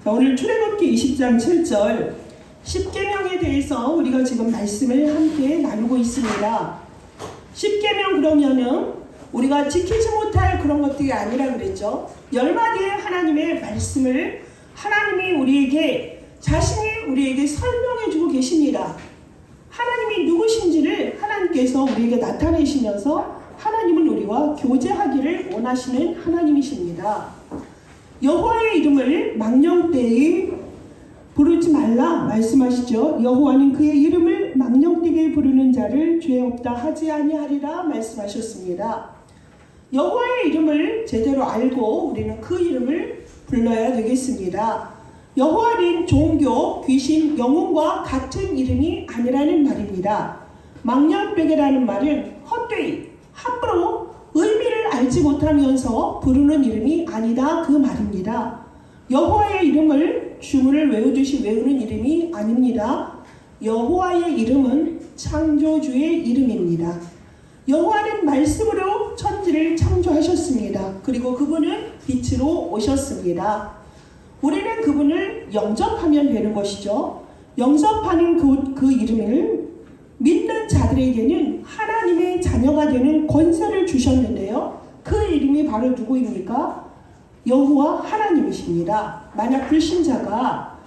자, 오늘 출애굽기 20장 7절 10계명에 대해서 우리가 지금 말씀을 함께 나누고 있습니다. 10계명 그러면은 우리가 지키지 못할 그런 것들이 아니라 그랬죠. 10마디의 하나님의 말씀을 하나님이 우리에게 자신이 우리에게 설명해 주고 계십니다. 하나님이 누구신지를 하나님께서 우리에게 나타내시면서 하나님은 우리와 교제하기를 원하시는 하나님이십니다. 여호와의 이름을 망령되이 부르지 말라 말씀하시죠. 여호와는 그의 이름을 망령되게 부르는 자를 죄 없다 하지 아니하리라 말씀하셨습니다. 여호와의 이름을 제대로 알고 우리는 그 이름을 불러야 되겠습니다. 여호와는 종교, 귀신, 영혼과 같은 이름이 아니라는 말입니다. 망령되게라는 말은 헛되이, 함부로 의미를 알지 못하면서 부르는 이름이 아니다 그 말입니다. 여호와의 이름을 주문을 외우듯이 외우는 이름이 아닙니다. 여호와의 이름은 창조주의 이름입니다. 여호와는 말씀으로 천지를 창조하셨습니다. 그리고 그분은 빛으로 오셨습니다. 우리는 그분을 영접하면 되는 것이죠. 영접하는 그 이름을 믿는 자들에게는 하나님의 자녀가 되는 권세를 주셨는데요. 그 이름이 바로 누구입니까? 여호와 하나님이십니다. 만약 불신자가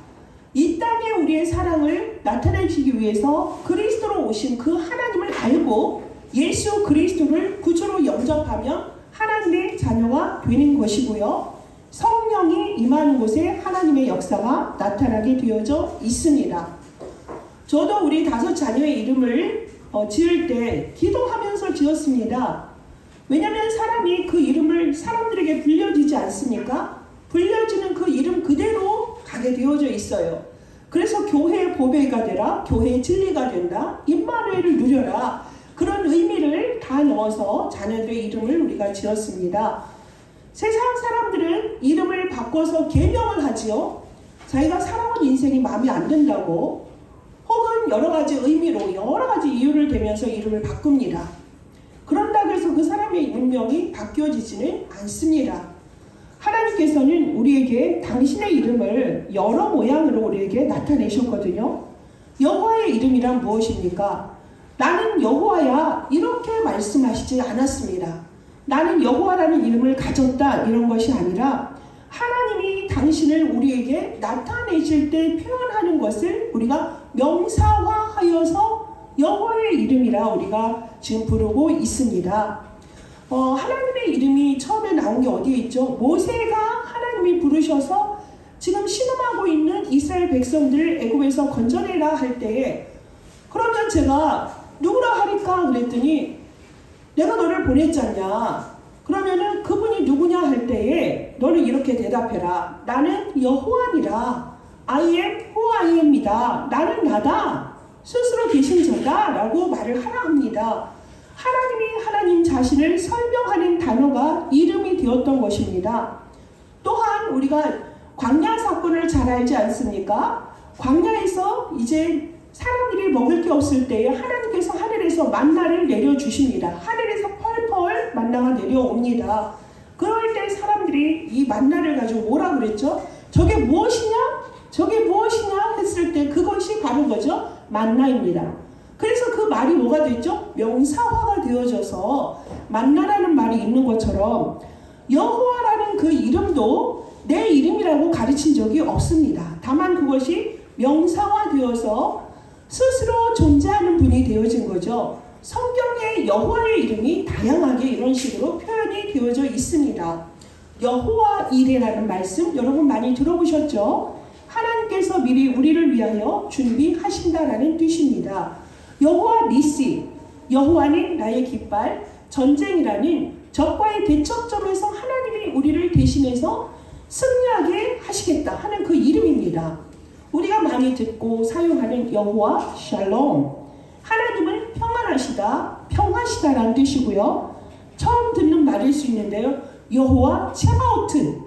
이 땅에 우리의 사랑을 나타내시기 위해서 그리스도로 오신 그 하나님을 알고 예수 그리스도를 구주로 영접하면 하나님의 자녀가 되는 것이고요. 성령이 임하는 곳에 하나님의 역사가 나타나게 되어져 있습니다. 저도 우리 5 자녀의 이름을 지을 때 기도하면서 지었습니다. 왜냐하면 사람이 그 이름을 사람들에게 불려지지 않습니까? 불려지는 그 이름 그대로 가게 되어져 있어요. 그래서 교회의 보배가 되라, 교회의 진리가 된다, 임마누엘을 누려라, 그런 의미를 다 넣어서 자녀들의 이름을 우리가 지었습니다. 세상 사람들은 이름을 바꿔서 계명을 하지요. 자기가 살아온 인생이 마음에 안 든다고, 혹은 여러 가지 의미로 여러 가지 이유를 대면서 이름을 바꿉니다. 그런다고 해서 그 사람의 운명이 바뀌어지지는 않습니다. 하나님께서는 우리에게 당신의 이름을 여러 모양으로 우리에게 나타내셨거든요. 여호와의 이름이란 무엇입니까? 나는 여호와야 이렇게 말씀하시지 않았습니다. 나는 여호와라는 이름을 가졌다 이런 것이 아니라 하나님이 당신을 우리에게 나타내실 때 표현하는 것을 우리가 명사화하여서 여호와의 이름이라 우리가 지금 부르고 있습니다. 하나님의 이름이 처음에 나온 게 어디에 있죠? 모세가 하나님이 부르셔서 지금 신음하고 있는 이스라엘 백성들을 애굽에서 건져내라 할 때에 그러면 제가 누구라 하리까 그랬더니 내가 너를 보냈잖냐. 그러면은 그분이 누구냐 할 때에 너는 이렇게 대답해라. 나는 여호와니라. I am who I am이다. 나는 나다. 스스로 계신 자다. 라고 말을 하라 합니다. 하나님이 하나님 자신을 설명하는 단어가 이름이 되었던 것입니다. 또한 우리가 광야 사건을 잘 알지 않습니까? 광야에서 이제 사람들이 먹을 게 없을 때에 하나님께서 하늘에서 만나를 내려주십니다. 하늘에서 펄펄 만나가 내려옵니다. 그럴 때 사람들이 이 만나를 가지고 뭐라 그랬죠? 저게 무엇이냐? 저게 무엇이냐? 했을 때 그것이 바로 거죠. 만나입니다. 그래서 그 말이 뭐가 됐죠? 명사화가 되어져서 만나라는 말이 있는 것처럼 여호와라는 그 이름도 내 이름이라고 가르친 적이 없습니다. 다만 그것이 명사화되어서 스스로 존재하는 분이 되어진 거죠. 성경에 여호와의 이름이 다양하게 이런 식으로 표현이 되어져 있습니다. 여호와 이레라는 말씀 여러분 많이 들어보셨죠? 하나님께서 미리 우리를 위하여 준비하신다라는 뜻입니다. 여호와 니시, 여호와는 나의 깃발, 전쟁이라는 적과의 대척점에서 하나님이 우리를 대신해서 승리하게 하시겠다 하는 그 이름입니다. 우리가 많이 듣고 사용하는 여호와 샬롬, 하나님은 평안하시다, 평화시다라는 뜻이고요. 처음 듣는 말일 수 있는데요. 여호와 체바오트,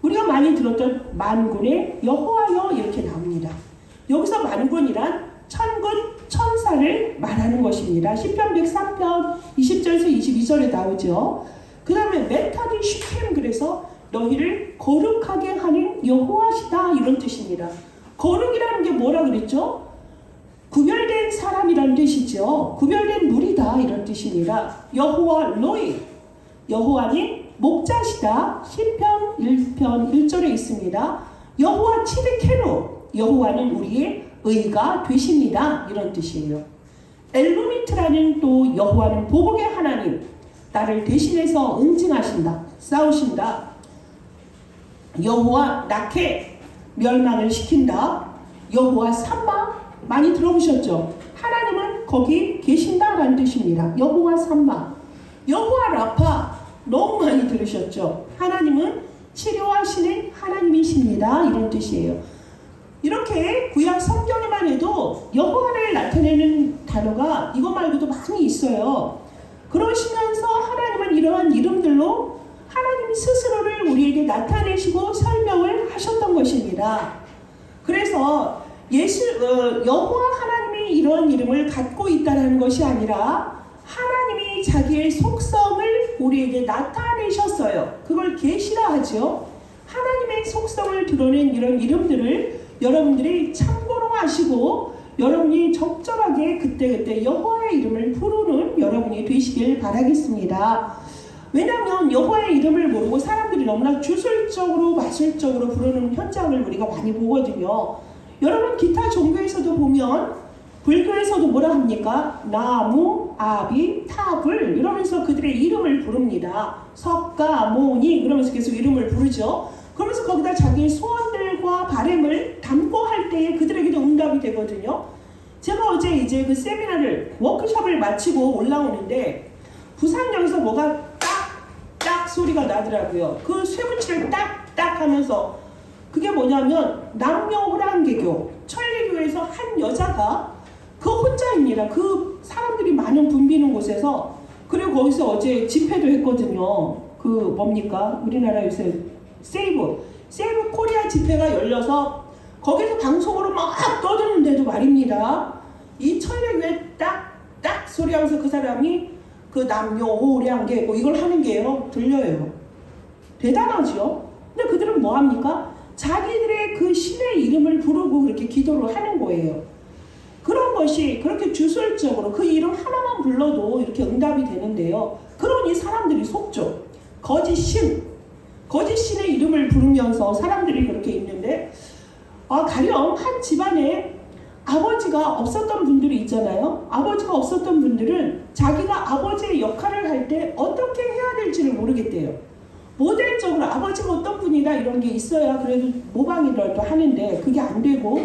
우리가 많이 들었던 만군의 여호와여 이렇게 나옵니다. 여기서 만군이란 천군, 천사를 말하는 것입니다. 시편 103편 20절에서 22절에 나오죠. 그 다음에 메타디 슈캠, 그래서 너희를 거룩하게 하는 여호와시다 이런 뜻입니다. 거룩이라는 게 뭐라 그랬죠? 구별된 사람이라는 뜻이죠. 구별된 무리다 이런 뜻입니다. 여호와 로이, 여호와는 목자시다. 시편 1편 1절에 있습니다. 여호와 치드케노, 여호와는 우리의 의가 되십니다 이런 뜻이에요. 엘루미트라는 또 여호와는 보복의 하나님, 나를 대신해서 응징하신다, 싸우신다. 여호와 나케, 멸망을 시킨다. 여호와 삼마, 많이 들어보셨죠? 하나님은 거기 계신다라는 뜻입니다. 여호와 삼마. 여호와 라파, 너무 많이 들으셨죠? 하나님은 치료하시는 하나님이십니다 이런 뜻이에요. 이렇게 구약 성경에만 해도 여호와를 나타내는 단어가 이거 말고도 많이 있어요. 그러시면서 하나님은 이러한 이름들로 하나님 스스로를 우리에게 나타내시고 설명을 하셨던 것입니다. 그래서 여호와 하나님이 이런 이름을 갖고 있다는 것이 아니라 하나님이 자기의 속성을 우리에게 나타내셨어요. 그걸 계시라 하죠. 하나님의 속성을 드러낸 이런 이름들을 여러분들이 참고로 하시고 여러분이 적절하게 그때그때 여호와의 이름을 부르는 여러분이 되시길 바라겠습니다. 왜냐하면 여호와의 이름을 모르고 사람들이 너무나 주술적으로 마술적으로 부르는 현장을 우리가 많이 보거든요. 여러분 기타 종교에서도 보면 불교에서도 뭐라 합니까? 나무, 아비, 타불 이러면서 그들의 이름을 부릅니다. 석가, 모니 그러면서 계속 이름을 부르죠. 그러면서 거기다 자기의 소원들과 바람을 담고 할 때에 그들에게도 응답이 되거든요. 제가 어제 이제 그 세미나를 워크숍을 마치고 올라오는데 부산역에서 뭐가 딱딱 소리가 나더라고요. 그 쇠붙이를 딱딱 하면서 그게 뭐냐면 남녀호랑개교 천리교에서 한 여자가 그 혼자입니다. 그 사람들이 많은 붐비는 곳에서. 그리고 거기서 어제 집회도 했거든요. 그 뭡니까? 우리나라 요새 세이브 코리아 집회가 열려서 거기서 방송으로 막 떠드는데도 말입니다. 이 천리교에 딱딱 소리하면서 그 사람이 그 남녀호랑개고 이걸 하는 게요. 들려요. 대단하죠? 근데 그들은 뭐 합니까? 자기들의 그 신의 이름을 부르고 그렇게 기도를 하는 거예요. 그런 것이 그렇게 주술적으로 그 이름 하나만 불러도 이렇게 응답이 되는데요. 그러니 사람들이 속죠. 거짓신의 이름을 부르면서 사람들이 그렇게 있는데 가령 한 집안에 아버지가 없었던 분들이 있잖아요. 아버지가 없었던 분들은 자기가 아버지의 역할을 할 때 어떻게 해야 될지를 모르겠대요. 모델적으로 아버지가 어떤 분이다 이런 게 있어야 그래도 모방이라도 하는데 그게 안 되고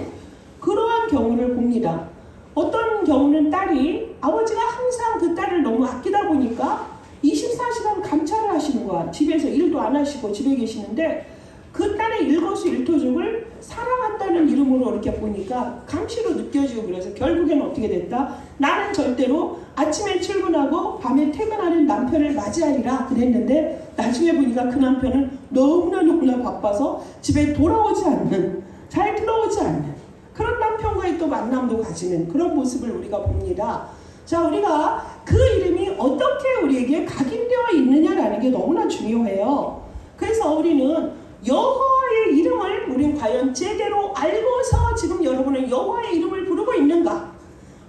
그러한 경우를 봅니다. 어떤 경우는 딸이 아버지가 항상 그 딸을 너무 아끼다 보니까 24시간 감찰을 하시는 거야. 집에서 일도 안 하시고 집에 계시는데 그 딸의 일거수일투족을 사랑한다는 이름으로 이렇게 보니까 감시로 느껴지고 그래서 결국엔 어떻게 됐다? 나는 절대로 아침에 출근하고 밤에 퇴근하는 남편을 맞이하리라 그랬는데 나중에 보니까 그 남편은 너무나 바빠서 집에 돌아오지 않는, 잘 들어오지 않는 그런 남편과의 또 만남도 가지는 그런 모습을 우리가 봅니다. 자, 우리가 그 이름이 어떻게 우리에게 각인되어 있느냐라는 게 너무나 중요해요. 그래서 우리는 여호와의 이름을 우리는 과연 제대로 알고서 지금 여러분은 여호와의 이름을 부르고 있는가?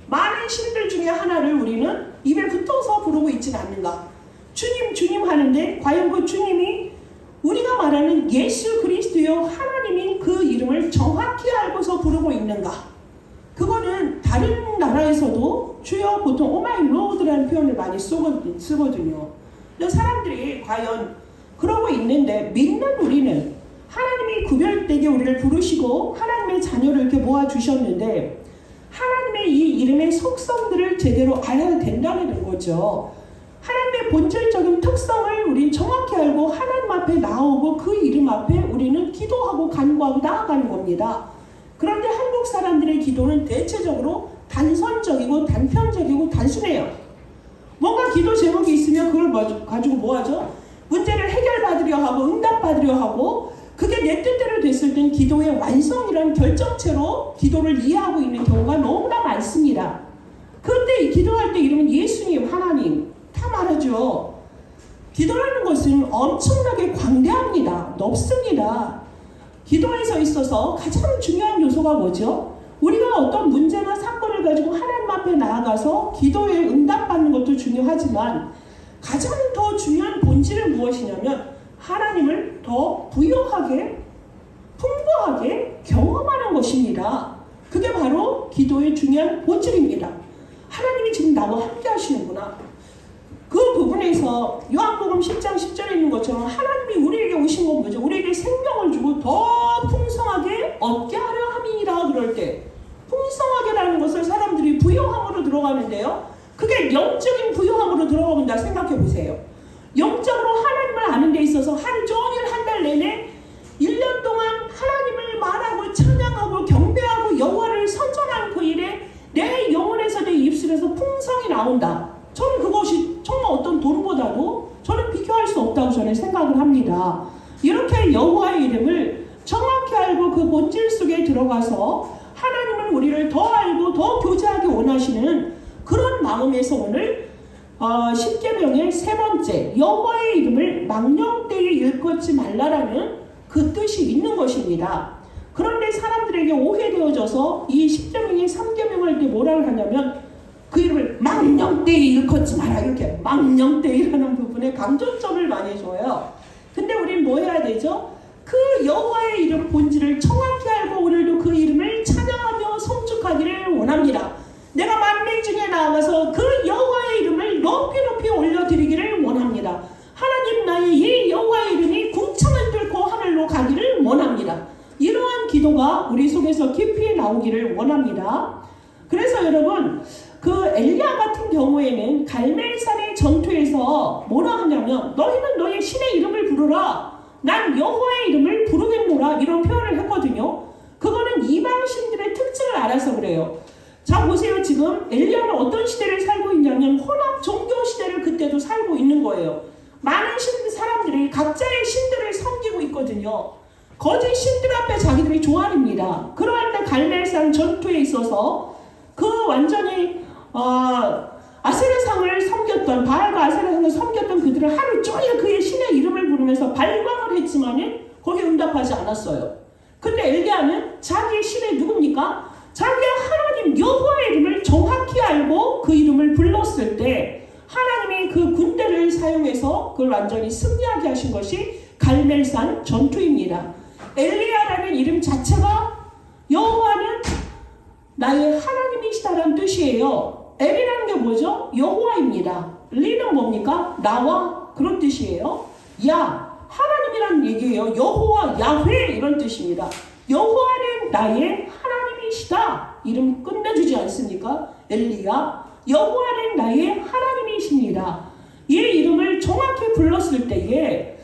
많은 신들 중에 하나를 우리는 입에 붙어서 부르고 있지는 않는가? 주님 하는데 과연 그 주님이 우리가 말하는 예수 그리스도요 하나님인 그 이름을 정확히 알고서 부르고 있는가? 그거는 다른 나라에서도 주여 보통 오마이 로드라는 표현을 많이 쓰거든요. 근데 사람들이 과연 그러고 있는데 믿는 우리는 하나님이 구별되게 우리를 부르시고 하나님의 자녀를 이렇게 모아주셨는데 하나님의 이 이름의 속성들을 제대로 알아야 된다는 거죠. 하나님의 본질적인 특성을 우린 정확히 알고 하나님 앞에 나오고 그 이름 앞에 우리는 기도하고 간구하고 나아가는 겁니다. 그런데 한국 사람들의 기도는 대체적으로 단선적이고 단편적이고 단순해요. 뭔가 기도 제목이 있으면 그걸 가지고 뭐 하죠? 문제를 해결받으려 하고 응답받으려 하고 그게 내 뜻대로 됐을 땐 기도의 완성이라는 결정체로 기도를 이해하고 있는 경우가 너무나 많습니다. 그런데 기도할 때 이러면 예수님, 하나님 다 말하죠. 기도라는 것은 엄청나게 광대합니다. 높습니다. 기도에서 있어서 가장 중요한 요소가 뭐죠? 우리가 어떤 문제나 사건을 가지고 하나님 앞에 나아가서 기도에 응답받는 것도 중요하지만 가장 더 중요한 본질은 무엇이냐면 하나님을 더 부유하게 풍부하게 경험하는 것입니다. 그게 바로 기도의 중요한 본질입니다. 하나님이 지금 나와 함께 하시는구나. 그 부분에서 요한복음 10장 10절에 있는 것처럼 하나님이 우리에게 오신 건 뭐죠? 우리에게 생명을 주고 더 풍성하게 얻게 하려 함이니라. 그럴 때 풍성하게라는 것을 사람들이 부유함으로 들어가는데요. 그게 영적인 부유함으로 들어가본다 생각해 보세요. 영적으로 하나님을 아는 데 있어서 하루 종일 한 달 내내 1년 동안 하나님을 말하고 찬양하고 경배하고 여호와를 선전하는 그 일에 내 영혼에서 내 입술에서 풍성이 나온다. 저는 그것이 정말 어떤 돈보다도 저는 비교할 수 없다고 저는 생각을 합니다. 이렇게 여호와의 이름을 정확히 알고 그 본질 속에 들어가서 하나님은 우리를 더 알고 더 교제하기 원하시는 그런 마음에서 오늘 10계명의 세 번째 여호와의 이름을 망령되이 일컫지 말라라는 그 뜻이 있는 것입니다. 그런데 사람들에게 오해되어져서 이 10계명의 3계명을 할 때 뭐라고 하냐면 그 이름을 망령되이 일컫지 마라 이렇게 망령되이라는 부분에 강조점을 많이 줘요. 근데 우리는 뭐 해야 되죠? 그 여호와의 이름 본질을 정확히 알고 오늘도 그 이름을 찬양하며 성축하기를 원합니다. 내가 만민 중에 나아가서 그 여호와의 이름을 높이 높이 올려드리기를 원합니다. 하나님 나의 이 여호와의 이름이 궁창을 뚫고 하늘로 가기를 원합니다. 이러한 기도가 우리 속에서 깊이 나오기를 원합니다. 그래서 여러분 그 엘리야 같은 경우에는 갈멜산의 전투에서 뭐라 하냐면 너희는 너의 신의 이름을 부르라. 난 여호와의 이름을 부르겠노라. 이런 표현을 했거든요. 그거는 이방 신들의 특징을 알아서 그래요. 자 보세요. 지금 엘리야는 어떤 시대를 살고 있냐면 혼합 종교 시대를 그때도 살고 있는 거예요. 많은 사람들이 각자의 신들을 섬기고 있거든요. 거짓 신들 앞에 자기들이 조아립니다. 그러할 때 갈멜산 전투에 있어서 그 완전히 아세라상을 섬겼던 바알과 아세라상을 섬겼던 그들은 하루 종일 그의 신의 이름을 부르면서 발광을 했지만은 거기에 응답하지 않았어요. 근데 엘리야는 자기의 신의 누굽니까? 자기가 하나님 여호와의 이름을 정확히 알고 그 이름을 불렀을 때 하나님이 그 군대를 사용해서 그걸 완전히 승리하게 하신 것이 갈멜산 전투입니다. 엘리야라는 이름 자체가 여호와는 나의 하나님이시다라는 뜻이에요. 엘이라는 게 뭐죠? 여호와입니다. 리는 뭡니까? 나와 그런 뜻이에요. 야 하나님이라는 얘기예요. 여호와 야훼 이런 뜻입니다. 여호와는 나의 하나님이시다. 이름 끝내주지 않습니까? 엘리야 여호와는 나의 하나님이십니다. 이 이름을 정확히 불렀을 때에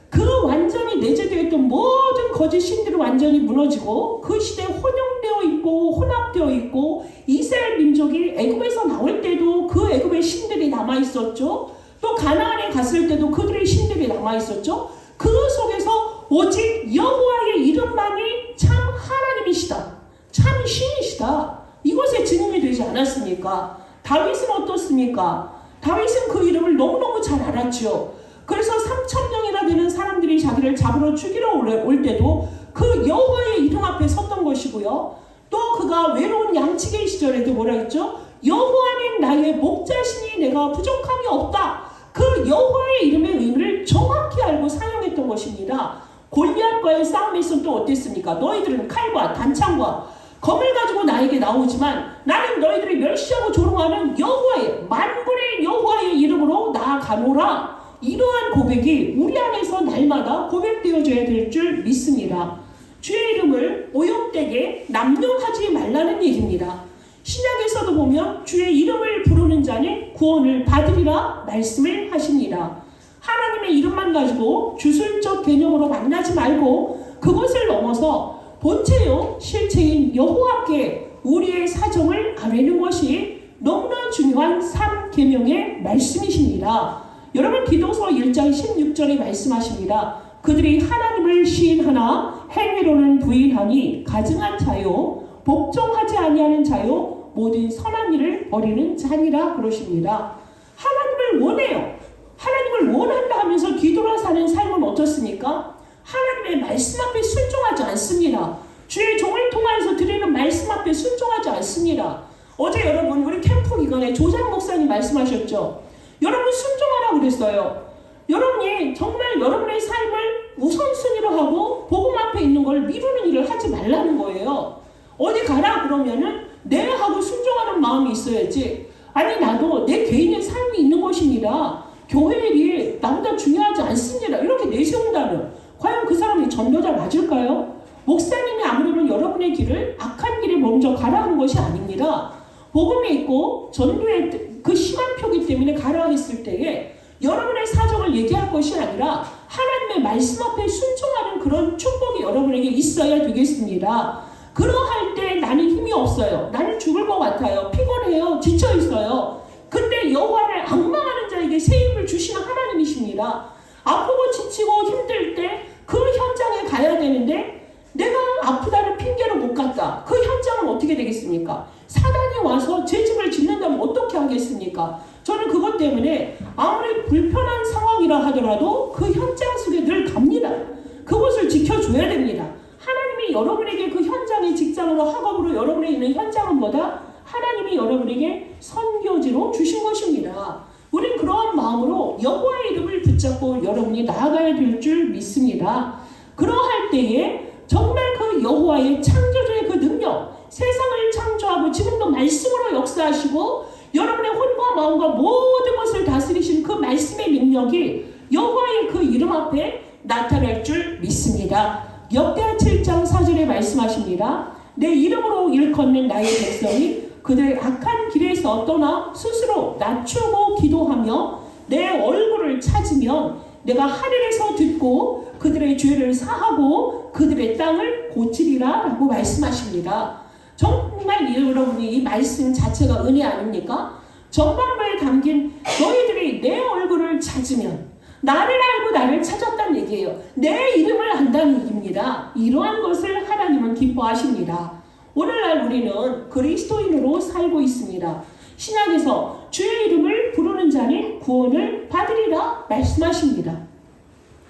그 완전히 내재되어 있던 모든 거짓 신들이 완전히 무너지고 그 시대에 혼용되어 있고 혼합되어 있고 이스라엘 민족이 애굽에서 나올 때도 그 애굽의 신들이 남아있었죠. 또 가나안에 갔을 때도 그들의 신들이 남아있었죠. 그 속에서 오직 여호와의 이름만이 참 하나님이시다. 참 신이시다. 이것에 증인이 되지 않았습니까? 다윗은 어떻습니까? 다윗은 그 이름을 너무너무 잘 알았죠. 그래서 3,000명이나 되는 사람들이 자기를 잡으러 죽이러 올 때도 그 여호와의 이름 앞에 섰던 것이고요. 또 그가 외로운 양치기 시절에도 뭐라 했죠? 여호와는 나의 목자시니 내가 부족함이 없다. 그 여호와의 이름의 의미를 정확히 알고 사용했던 것입니다. 골리앗과의 싸움에서 또 어땠습니까? 너희들은 칼과 단창과 검을 가지고 나에게 나오지만 나는 너희들이 멸시하고 조롱하는 여호와의 만군의 여호와의 이름으로 나아가노라. 이러한 고백이 우리 안에서 날마다 고백되어져야 될 줄 믿습니다. 주의 이름을 오용되게 남용하지 말라는 얘기입니다. 신약에서도 보면 주의 이름을 부르는 자는 구원을 받으리라 말씀을 하십니다. 하나님의 이름만 가지고 주술적 개념으로 만나지 말고 그것을 넘어서 본체요 실체인 여호와께 우리의 사정을 아뢰는 것이 너무나 중요한 3계명의 말씀이십니다. 여러분 기도서 1장 16절에 말씀하십니다. 그들이 하나님을 시인하나 행위로는 부인하니 가증한 자요 복종하지 아니하는 자요 모든 선한 일을 버리는 자니라 그러십니다. 하나님을 원해요. 하나님을 원한다 하면서 기도로 사는 삶은 어떻습니까? 하나님의 말씀 앞에 순종하지 않습니다. 주의 종을 통하여서 드리는 말씀 앞에 순종하지 않습니다. 어제 여러분 우리 캠프 기간에 조장 목사님 말씀하셨죠. 여러분 순종하라고 그랬어요. 여러분이 정말 여러분의 삶을 우선순위로 하고 복음 앞에 있는 걸 미루는 일을 하지 말라는 거예요. 어디 가라 그러면은 내가 하고 순종하는 마음이 있어야지. 아니 나도 내 개인의 삶이 있는 것입니다. 교회 일이 나보다 중요하지 않습니다. 이렇게 내세운다면 과연 그 사람이 전도자 맞을까요? 목사님이 아무래도 여러분의 길을 악한 길에 먼저 가라 하는 것이 아닙니다. 복음에 있고 전도의 그 시간표기 때문에 가라 했을 때에 여러분의 사정을 얘기할 것이 아니라 하나님의 말씀 앞에 순종하는 그런 축복이 여러분에게 있어야 되겠습니다. 그러할 때 나는 힘이 없어요. 나는 죽을 것 같아요. 피곤해요. 지쳐있어요. 근데 여호와를 앙망하는 자에게 새 힘을 주시는 하나님이십니다. 아프고 지치고 힘들 때 그 현장에 가야 되는데 내가 아프다는 핑계로 못 갔다. 그 현장은 어떻게 되겠습니까? 사단이 와서 제 집을 짓는다면 어떻게 하겠습니까? 저는 그것 때문에 아무리 불편한 상황이라 하더라도 그 현장 속에 늘 갑니다. 그것을 지켜줘야 됩니다. 하나님이 여러분에게 그 현장의 직장으로 학업으로 여러분의 있는 현장은 뭐다? 하나님이 여러분에게 선교지로 주신 것입니다. 우린 그러한 마음으로 여호와의 이름을 붙잡고 여러분이 나아가야 될 줄 믿습니다. 그러할 때에 정말 그 여호와의 창조주의 그 능력, 세상을 창조하고 지금도 말씀으로 역사하시고 여러분의 혼과 마음과 모든 것을 다스리신 그 말씀의 능력이 여호와의 그 이름 앞에 나타날 줄 믿습니다. 역대하 7장 4절에 말씀하십니다. 내 이름으로 일컫는 나의 백성이 그들의 악한 길에서 떠나 스스로 낮추고 기도하며 내 얼굴을 찾으면 내가 하늘에서 듣고 그들의 죄를 사하고 그들의 땅을 고치리라 라고 말씀하십니다. 정말 여러분이 이 말씀 자체가 은혜 아닙니까? 정말로 담긴 너희들이 내 얼굴을 찾으면 나를 알고 나를 찾았다는 얘기예요. 내 이름을 안다는 얘기입니다. 이러한 것을 하나님은 기뻐하십니다. 오늘날 우리는 그리스도인으로 살고 있습니다. 신약에서 주의 이름을 부르는 자는 구원을 받으리라 말씀하십니다.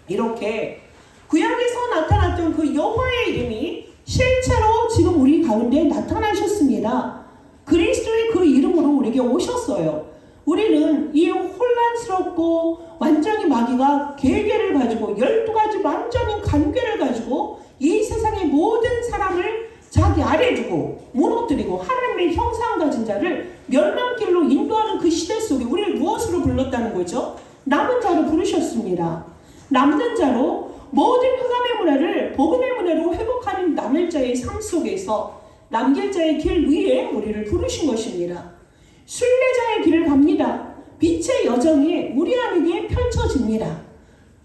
이렇게 구약에서 나타났던 그 여호와의 이름이 실제로 지금 우리 가운데 나타나셨습니다. 그리스도의 그 이름으로 우리에게 오셨어요. 우리는 이 혼란스럽고 완전히 마귀가 계계를 가지고 12가지 완전히 간계를 가지고 이 세상의 모든 사람을 자기 아래 두고 무너뜨리고 하나님의 형상 가진 자를 멸망길로 인도하는 그 시대 속에 우리를 무엇으로 불렀다는 거죠? 남은 자로 부르셨습니다. 남는 자로 모든 흑암의 문화를 복음의 문화로 회복하는 남을 자의 삶 속에서 남길 자의 길 위에 우리를 부르신 것입니다. 순례자의 길을 갑니다. 빛의 여정이 우리 안에 펼쳐집니다.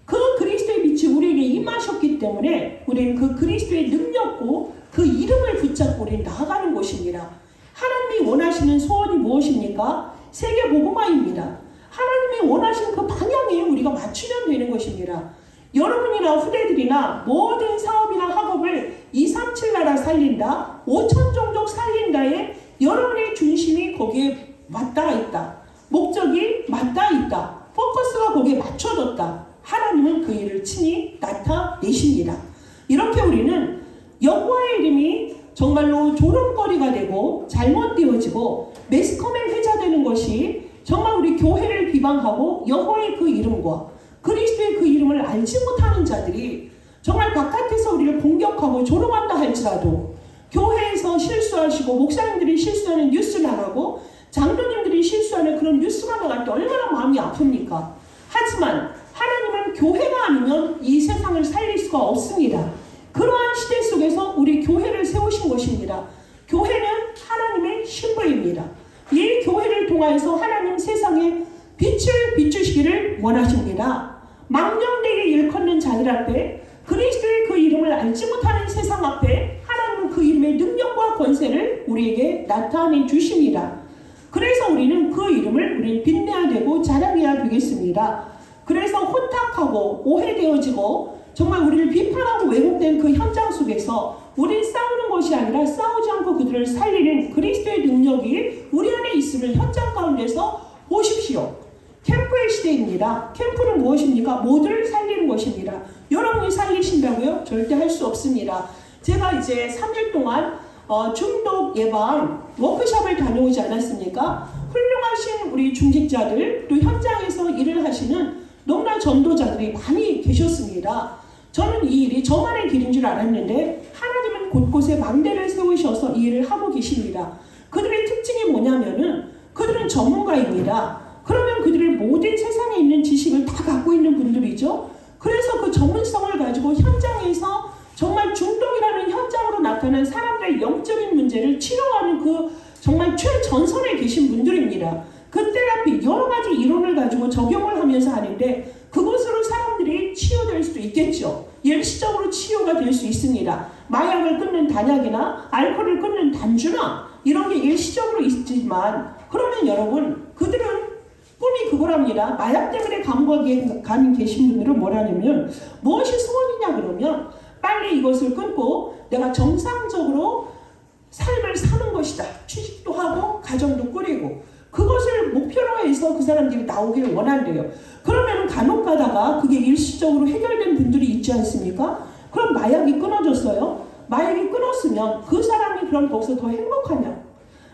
그 그리스도의 빛이 우리에게 임하셨기 때문에 우리는 그 그리스도의 능력고 그 이름을 붙잡고 우리는 나아가는 것입니다. 하나님이 원하시는 소원이 무엇입니까? 세계 복음화입니다. 하나님이 원하시는 그 방향에 우리가 맞추면 되는 것입니다. 여러분이나 후대들이나 모든 사업이나 학업을 237 나라 살린다, 5천 종족 살린다에 여러분의 중심이 거기에 맞닿아 있다. 목적이 맞닿아 있다. 포커스가 거기에 맞춰졌다. 하나님은 그 일을 친히 나타내십니다. 이렇게 우리는 여호와의 이름이 정말로 조롱거리가 되고 잘못되어지고 매스컴에 회자되는 것이 정말 우리 교회를 비방하고 여호와의 그 이름과 그리스도의 그 이름을 알지 못하는 자들이 정말 바깥에서 우리를 공격하고 조롱한다 할지라도 교회에서 실수하시고 목사님들이 실수하는 뉴스 나가고 장로님들이 실수하는 그런 뉴스가 나갈 때 얼마나 마음이 아픕니까? 하지만 하나님은 교회가 아니면 이 세상을 살릴 수가 없습니다. 그러한 시대 속에서 우리 교회를 세우신 것입니다. 교회는 하나님의 신부입니다. 이 교회를 통하여서 하나님 세상에 빛을 비추시기를 원하십니다. 망령되게 일컫는 자들 앞에 그리스도의 그 이름을 알지 못하는 세상 앞에 하나님은 그 이름의 능력과 권세를 우리에게 나타내 주십니다. 그래서 우리는 그 이름을 우리는 빛내야 되고 자랑해야 되겠습니다. 그래서 혼탁하고 오해되어지고 정말 우리를 비판하고 왜곡된 그 현장 속에서 우리는 싸우는 것이 아니라 싸우지 않고 그들을 살리는 그리스도의 능력이 우리 안에 있음을 현장 가운데서 보십시오. 캠프의 시대입니다. 캠프는 무엇입니까? 모두를 살리는 것입니다. 여러분이 살리신다고요? 절대 할 수 없습니다. 제가 이제 3일 동안 중독 예방 워크숍을 다녀오지 않았습니까? 훌륭하신 우리 중직자들, 또 현장에서 일을 하시는 너무나 전도자들이 많이 계셨습니다. 저는 이 일이 저만의 길인 줄 알았는데 하나님은 곳곳에 망대를 세우셔서 이 일을 하고 계십니다. 그들의 특징이 뭐냐면은 그들은 전문가입니다. 그러면 그들의 모든 세상에 있는 지식을 다 갖고 있는 분들이죠. 그래서 그 전문성을 가지고 현장에서 정말 중독이라는 현장으로 나타난 사람들의 영적인 문제를 치료하는 그 정말 최전선에 계신 분들입니다. 그 테라피 여러 가지 이론을 가지고 적용을 하면서 하는데 그것으로 사람들이 치유될 수도 있겠죠. 일시적으로 치유가 될 수 있습니다. 마약을 끊는 단약이나 알코올을 끊는 단주나 이런 게 일시적으로 있지만 그러면 여러분 그들은 꿈이 그거랍니다. 마약 때문에 감옥에 계신 분들은 뭐라냐면 무엇이 소원이냐 그러면 빨리 이것을 끊고 내가 정상적으로 삶을 사는 것이다. 취직도 하고 가정도 꾸리고 그것을 목표로 해서 그 사람들이 나오기를 원한대요. 그러면 간혹 가다가 그게 일시적으로 해결된 분들이 있지 않습니까? 그럼 마약이 끊어졌어요. 마약이 끊었으면 그 사람이 그럼 거기서 더 행복하냐?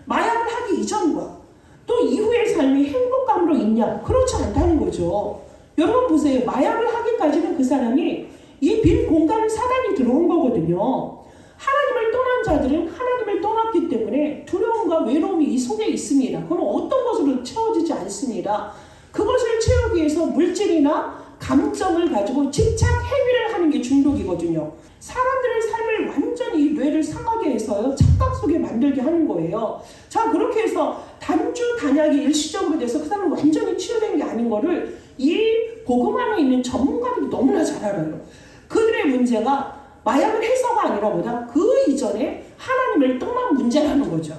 마약을 하기 이전과 또 이후의 삶이 행복감으로 있냐? 그렇지 않다는 거죠. 여러분 보세요. 마약을 하기까지는 그 사람이 이 빈 공간을 사단이 들어온 거거든요. 하나님을 떠난 자들은 하나님을 떠났기 때문에 두려움과 외로움이 이 속에 있습니다. 그럼 어떤 것으로 채워지지 않습니다. 그것을 채우기 위해서 물질이나 감정을 가지고 집착 행위를 하는 게 중독이거든요. 사람들의 삶을 완전히 이 뇌를 상하게 해서요. 착각 속에 만들게 하는 거예요. 자, 그렇게 해서 단주 단약이 일시적으로 돼서 그 사람은 완전히 치유된 게 아닌 거를 이 복음 안에 있는 전문가들이 너무나 잘 알아요. 그들의 문제가 마약을 해서가 아니라 뭐다? 그 이전에 하나님을 떠난 문제라는 거죠.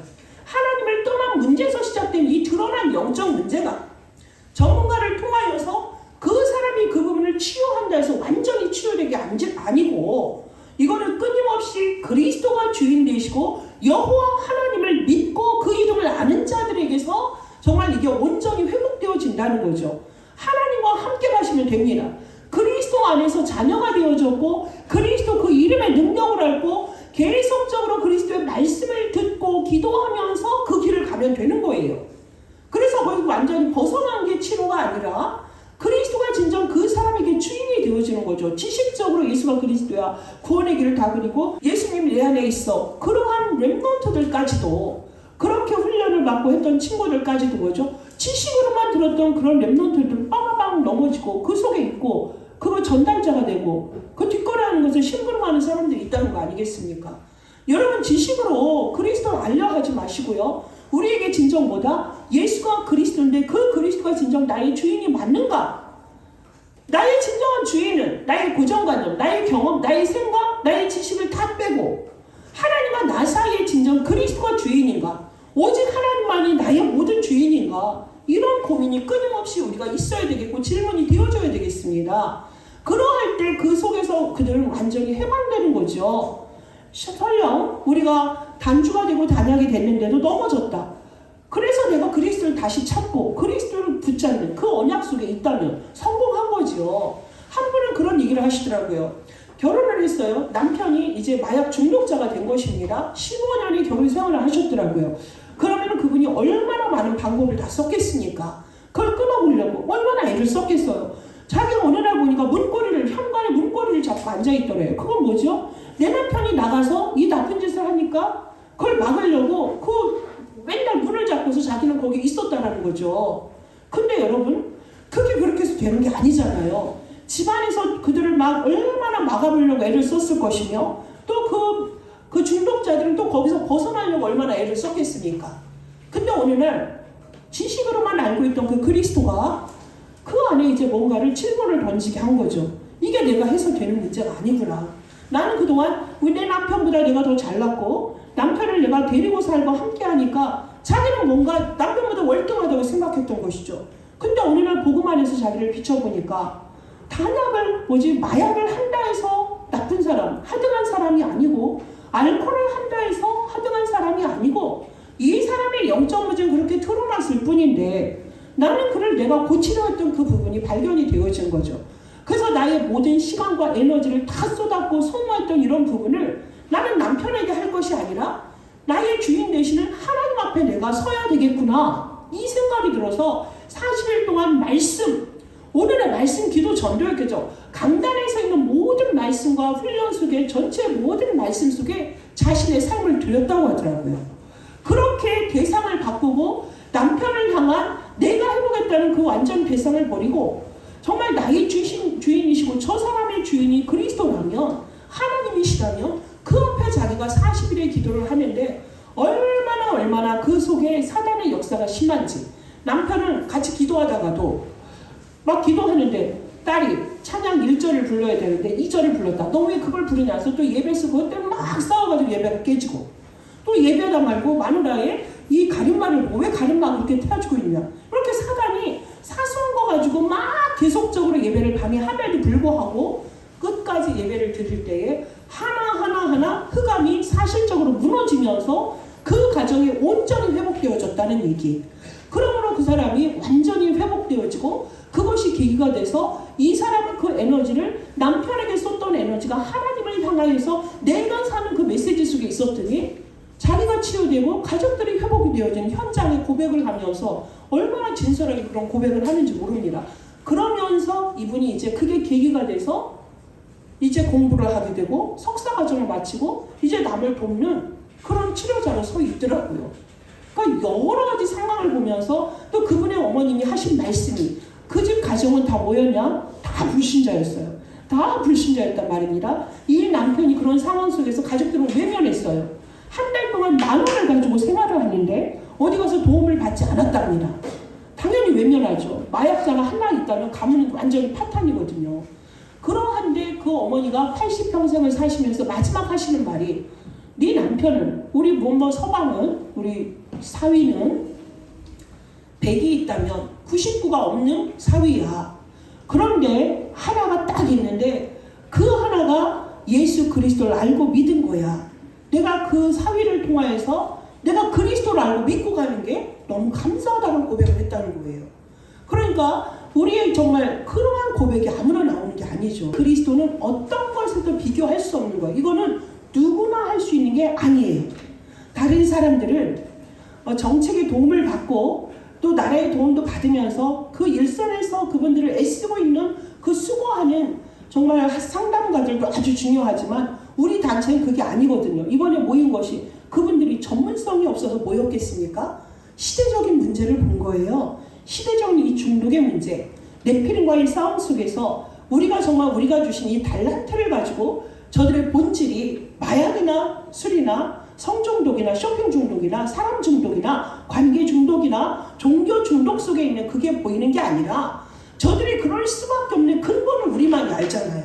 하나님을 떠난 문제에서 시작된 이 드러난 영적 문제가 전문가를 통하여서 그 사람이 그 부분을 치유한다 해서 완전히 치유된 게 아니고 이거는 끊임없이 그리스도가 주인 되시고 여호와 하나님을 믿고 그 이름을 아는 자들에게서 정말 이게 온전히 회복되어진다는 거죠. 하나님과 함께 가시면 됩니다. 그리스도 안에서 자녀가 되어졌고 그리스도 그 이름의 능력을 알고 계속적으로 그리스도의 말씀을 듣고 기도하면서 그 길을 가면 되는 거예요. 그래서 거기 완전히 벗어난 게 치료가 아니라 그리스도가 진정 그 사람에게 주인이 되어지는 거죠. 지식적으로 예수가 그리스도야 구원의 길을 다 그리고 예수님이 내 안에 있어. 그러한 렘넌트들까지도 그렇게 훈련을 받고 했던 친구들까지도 뭐죠? 지식으로만 들었던 그런 렘넌트들 빵빵 넘어지고 그 속에 있고 그거 전달자가 되고 그 뒷거래하는 것을 심부름하는 사람들이 있다는 거 아니겠습니까? 여러분 지식으로 그리스도를 알려 하지 마시고요. 우리에게 진정 뭐다? 예수가 그리스도인데 그 그리스도가 진정 나의 주인이 맞는가? 나의 진정한 주인은 나의 고정관념, 나의 경험, 나의 생각, 나의 지식을 다 빼고 하나님과 나 사이에 진정 그리스도가 주인인가? 오직 하나님만이 나의 모든 주인인가? 이런 고민이 끊임없이 우리가 있어야 되겠고 질문이 되어줘야 되겠습니다. 그러할 때 그 속에서 그들은 완전히 해방되는 거죠. 설령 우리가 단주가 되고 단약이 됐는데도 넘어졌다. 그래서 내가 그리스도를 다시 찾고 그리스도를 붙잡는 그 언약 속에 있다면 성공한 거죠. 한 분은 그런 얘기를 하시더라고요. 결혼을 했어요. 남편이 이제 마약 중독자가 된 것입니다. 15년의 결혼 생활을 하셨더라고요. 그러면 그분이 얼마나 많은 방법을 다 썼겠습니까? 그걸 끊어보려고 얼마나 애를 썼겠어요. 자기가 어느 날 보니까 현관에 문고리를 잡고 앉아있더래요. 그건 뭐죠? 내 남편이 나가서 이 나쁜 짓을 하니까 그걸 막으려고 맨날 문을 잡고서 자기는 거기 있었다라는 거죠. 근데 여러분 그게 그렇게 해서 되는 게 아니잖아요. 집안에서 그들을 얼마나 막아보려고 애를 썼을 것이며 또 그 중독자들은 또 거기서 벗어나려고 얼마나 애를 썼겠습니까? 근데 어느 날 지식으로만 알고 있던 그 그리스도가 그 안에 이제 뭔가를 질문을 던지게 한 거죠. 이게 내가 해서 되는 문제가 아니구나. 나는 그동안 내 남편보다 내가 더 잘났고 남편을 내가 데리고 살고 함께 하니까 자기는 뭔가 남편보다 월등하다고 생각했던 것이죠. 근데 어느 날 복음 안에서 자기를 비춰보니까 마약을 한다 해서 나쁜 사람, 하등한 사람이 아니고 알코올을 한다 해서 하등한 사람이 아니고 이 사람의 영적 무지는 그렇게 드러났을 뿐인데 나는 그를 내가 고치려 했던 그 부분이 발견이 되어진 거죠. 그래서 나의 모든 시간과 에너지를 다 쏟았고 소모했던 이런 부분을 나는 남편에게 할 것이 아니라 나의 주인 되시는 하나님 앞에 내가 서야 되겠구나, 이 생각이 들어서 40일 동안 오늘의 말씀 기도 전도였겠죠. 강단에서 있는 모든 말씀과 훈련 속에, 전체 모든 말씀 속에 자신의 삶을 드렸다고 하더라고요. 그렇게 대상을 바꾸고 남편을 향한 내가 해보겠다는 그 완전 대상을 버리고 정말 나의 주인이시고 저 사람의 주인이 그리스도라면, 하나님이시라면 그 앞에 자기가 40일의 기도를 하는데 얼마나 그 속에 사단의 역사가 심한지. 남편은 같이 기도하다가도 막 기도하는데 딸이 찬양 1절을 불러야 되는데 2절을 불렀다. 너 왜 그걸 부르냐 해서 또 예배에서 그것 때문에 막 싸워가지고 예배가 깨지고, 또 예배하다 말고 마누라의 이 가림막을 왜 가림막을 이렇게 태워주고 있냐, 이렇게 사단이 사소한 거 가지고 막 계속적으로 예배를 방해함에도 불구하고 끝까지 예배를 드릴 때에 하나하나 흑암이 사실적으로 무너지면서 그 가정이 온전히 회복되어졌다는 얘기. 그러므로 그 사람이 완전히 회복되어지고 그것이 계기가 돼서 이 사람은 그 에너지를, 남편에게 쏟던 에너지가 하나님을 향하여서 내가 사는 그 메시지 속에 있었더니 자기가 치유되고 가족들이 회복이 되어진 현장에 고백을 하면서 얼마나 진솔하게 그런 고백을 하는지 모릅니다. 그러면서 이분이 이제 그게 계기가 돼서 이제 공부를 하게 되고 석사 과정을 마치고 이제 남을 돕는 그런 치료자로 서 있더라고요. 그러니까 여러 가지 상황을 보면서 또 그분의 어머님이 하신 말씀이, 그 집 가정은 다 뭐였냐? 다 불신자였어요. 다 불신자였단 말입니다. 이 남편이 그런 상황 속에서 가족들을 외면했어요. 한 달 동안 10,000원을 가지고 생활을 하는데 어디 가서 도움을 받지 않았답니다. 당연히 외면하죠. 마약자가 하나 있다면 가문은 완전히 파탄이거든요. 그러한데 그 어머니가 80평생을 사시면서 마지막 하시는 말이, 네 남편은, 우리 뭐뭐 서방은, 우리 사위는 100이 있다면 99가 없는 사위야. 그런데 하나가 딱 있는데 그 하나가 예수 그리스도를 알고 믿은 거야. 내가 그 사위를 통하여서 내가 그리스도를 알고 믿고 가는 게 너무 감사하다는 고백을 했다는 거예요. 그러니까 우리의 정말 그러한 고백이 아무나 나오는 게 아니죠. 그리스도는 어떤 것에도 비교할 수 없는 거예요. 이거는 누구나 할 수 있는 게 아니에요. 다른 사람들은 정책의 도움을 받고 또 나라의 도움도 받으면서 그 일선에서 그분들을 애쓰고 있는 그 수고하는 정말 상담가들도 아주 중요하지만 우리 단체는 그게 아니거든요. 이번에 모인 것이 그분들이 전문성이 없어서 모였겠습니까? 시대적인 문제를 본 거예요. 시대적인 이 중독의 문제, 네피림과의 싸움 속에서 우리가 주신 이 달란트를 가지고 저들의 본질이 마약이나 술이나 성중독이나 쇼핑 중독이나 사람 중독이나 관계 중독이나 종교 중독 속에 있는 그게 보이는 게 아니라 저들이 그럴 수밖에 없는 근본을 우리만이 알잖아요.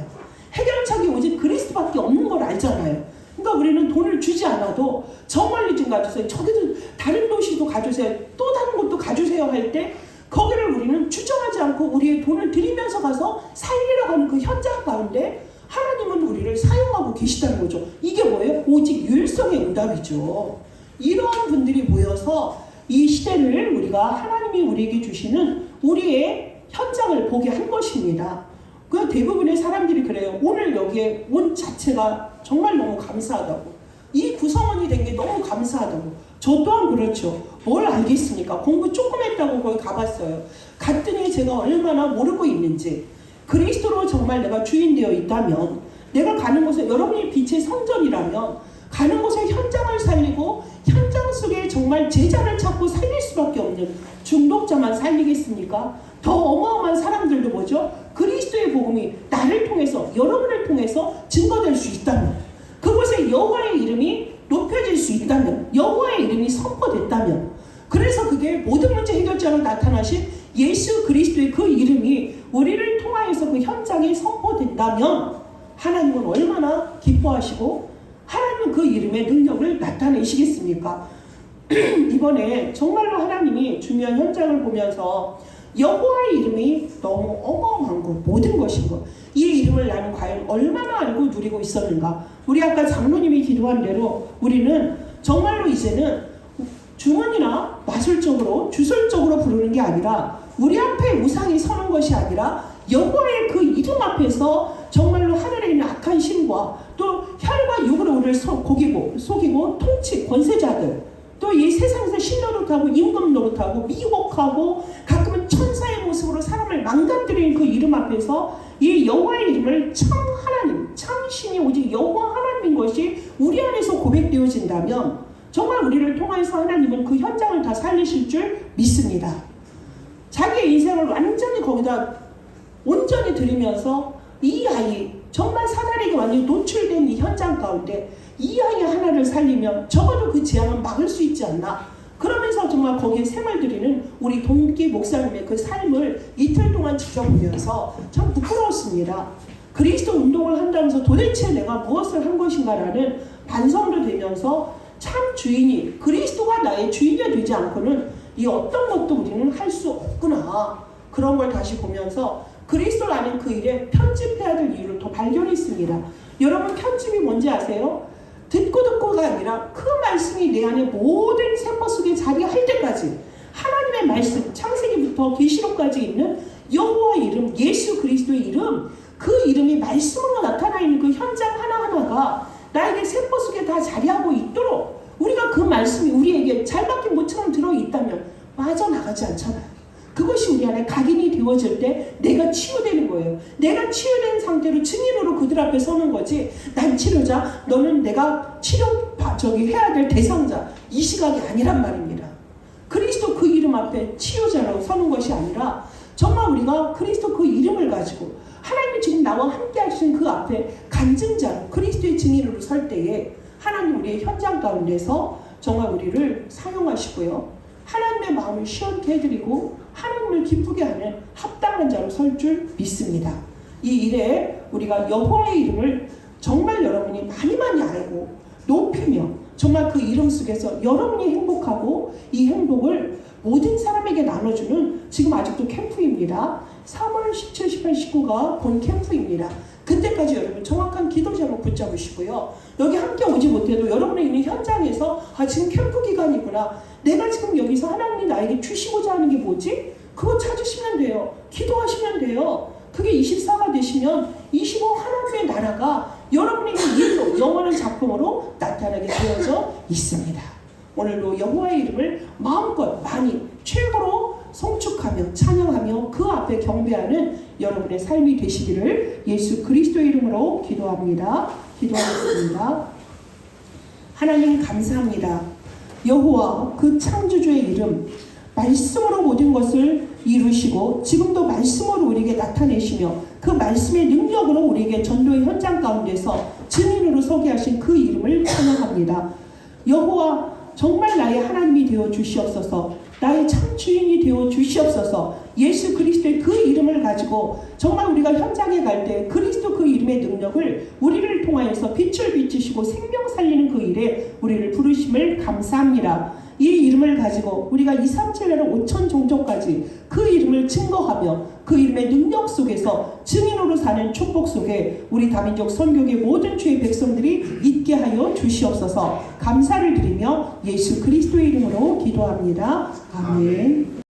해결책이 오직 그리스도밖에 없는 걸 알잖아요. 그러니까 우리는 돈을 주지 않아도 저 멀리 좀 가주세요. 저기도 다른 도시도 가주세요. 또 다른 곳도 가주세요 할 때 거기를 우리는 주저하지 않고 우리의 돈을 들이면서 가서 살리러 가는 그 현장 가운데 하나님은 우리를 사용하고 계시다는 거죠. 이게 뭐예요? 오직 유일성의 응답이죠. 이러한 분들이 모여서 이 시대를 우리가 하나님이 우리에게 주시는 우리의 현장을 보게 한 것입니다. 그 대부분의 사람들이 그래요. 오늘 여기에 온 자체가 정말 너무 감사하다고. 이 구성원이 된 게 너무 감사하다고. 저 또한 그렇죠. 뭘 알겠습니까? 공부 조금 했다고 거기 가봤어요. 갔더니 제가 얼마나 모르고 있는지. 그리스도로 정말 내가 주인 되어 있다면, 내가 가는 곳에 여러분이 빛의 성전이라면 가는 곳에 현장을 살리고 현장 속에 정말 제자를 찾고 살릴 수밖에 없는 중독자만 살리겠습니까? 더 어마어마한 사람들도 뭐죠? 그리스도의 복음이 나를 통해서, 여러분을 통해서 증거될 수 있다면, 그곳에 여호와의 이름이 높여질 수 있다면, 여호와의 이름이 선포됐다면, 그래서 그게 모든 문제 해결자로 나타나신 예수 그리스도의 그 이름이 우리를 통하여서 그 현장에 선포된다면 하나님은 얼마나 기뻐하시고 하나님은 그 이름의 능력을 나타내시겠습니까? 이번에 정말로 하나님이 중요한 현장을 보면서 여호와의 이름이 너무 어마어마한 것, 모든 것인 것, 이 이름을 나는 과연 얼마나 알고 누리고 있었는가. 우리 아까 장로님이 기도한 대로 우리는 정말로 이제는 주문이나 마술적으로 주술적으로 부르는 게 아니라 우리 앞에 우상이 서는 것이 아니라 여호와의 그 이름 앞에서 정말로 하늘에 있는 악한 신과 또 혈과 육으로 우리를 속이고 통치 권세자들, 또 이 세상에서 신노릇하고 임금 노릇하고 미혹하고 가끔은 천사의 모습으로 사람을 망가뜨리는 그 이름 앞에서 이 여호와의 이름을 참 하나님, 참 신이 오직 여호와 하나님인 것이 우리 안에서 고백되어진다면 정말 우리를 통해서 하나님은 그 현장을 다 살리실 줄 믿습니다. 자기의 인생을 완전히 거기다 온전히 드리면서 이 아이, 정말 사단에게 완전히 노출된 이 현장 가운데 이 아이 하나를 살리면 적어도 그 재앙은 막을 수 있지 않나. 그러면서 정말 거기에 생을 들이는 우리 동기 목사님의 그 삶을 이틀 동안 지켜보면서 참 부끄러웠습니다. 그리스도 운동을 한다면서 도대체 내가 무엇을 한 것인가라는 반성도 되면서 참 주인이, 그리스도가 나의 주인이 되지 않고는 이 어떤 것도 우리는 할 수 없구나. 그런 걸 다시 보면서 그리스도를 아는 그 일에 편집해야 될 이유를 더 발견했습니다. 여러분, 편집이 뭔지 아세요? 듣고가 아니라 그 말씀이 내 안에 모든 세포 속에 자리할 때까지 하나님의 말씀, 창세기부터 계시록까지 있는 여호와의 이름, 예수 그리스도의 이름, 그 이름이 말씀으로 나타나 있는 그 현장 하나하나가 나에게 세포 속에 다 자리하고 있도록 우리가 그 말씀이 우리에게 잘 박힌 못처럼 들어있다면 빠져나가지 않잖아요. 그것이 우리 안에 각인이 되어질 때 내가 치유되는 거예요. 내가 치유된 상태로 증인으로 그들 앞에 서는 거지. 난 치료자, 너는 내가 해야 될 대상자, 이 시각이 아니란 말입니다. 그리스도 그 이름 앞에 치유자라고 서는 것이 아니라 정말 우리가 그리스도 그 이름을 가지고 하나님이 지금 나와 함께 하시는 그 앞에 간증자로 그리스도의 증인으로 설 때에 하나님 우리의 현장 가운데서 정말 우리를 사용하시고요. 하나님의 마음을 시원케 해드리고 하나님을 기쁘게 하는 합당한 자로 설 줄 믿습니다. 이 일에 우리가 여호와의 이름을 정말 여러분이 많이 알고 높이며 정말 그 이름 속에서 여러분이 행복하고 이 행복을 모든 사람에게 나눠주는 지금 아직도 캠프입니다. 3월 17, 18, 19가 본 캠프입니다. 그때까지 여러분 정확한 기도 제목 붙잡으시고요. 여기 함께 오지 못해도 여러분이 있는 현장에서 지금 캠프 기간이구나. 내가 지금 여기서 하나님이 나에게 주시고자 하는 게 뭐지? 그거 찾으시면 돼요. 기도하시면 돼요. 그게 24가 되시면 25 하나님의 나라가 여러분에게 일로 영원한 작품으로 나타나게 되어져 있습니다. 오늘도 여호와의 이름을 마음껏 많이 최고로 송축하며 찬양하며 그 앞에 경배하는 여러분의 삶이 되시기를 예수 그리스도의 이름으로 기도합니다. 기도하겠습니다. 하나님 감사합니다. 여호와 그 창조주의 이름, 말씀으로 모든 것을 이루시고 지금도 말씀으로 우리에게 나타내시며 그 말씀의 능력으로 우리에게 전도의 현장 가운데서 증인으로 서게 하신 그 이름을 찬양합니다. 여호와 정말 나의 하나님이 되어 주시옵소서. 나의 참 주인이 되어 주시옵소서. 예수 그리스도의 그 이름을 가지고 정말 우리가 현장에 갈 때 그리스도 그 이름의 능력을 우리를 통하여서 빛을 비추시고 생명 살리는 그 일에 우리를 부르심을 감사합니다. 이 이름을 가지고 우리가 237나라 5천 종족까지 그 이름을 증거하며 그 이름의 능력 속에서 증인으로 사는 축복 속에 우리 다민족 선교계 모든 주의 백성들이 있게 하여 주시옵소서. 감사를 드리며 예수 그리스도의 이름으로 기도합니다. 아멘.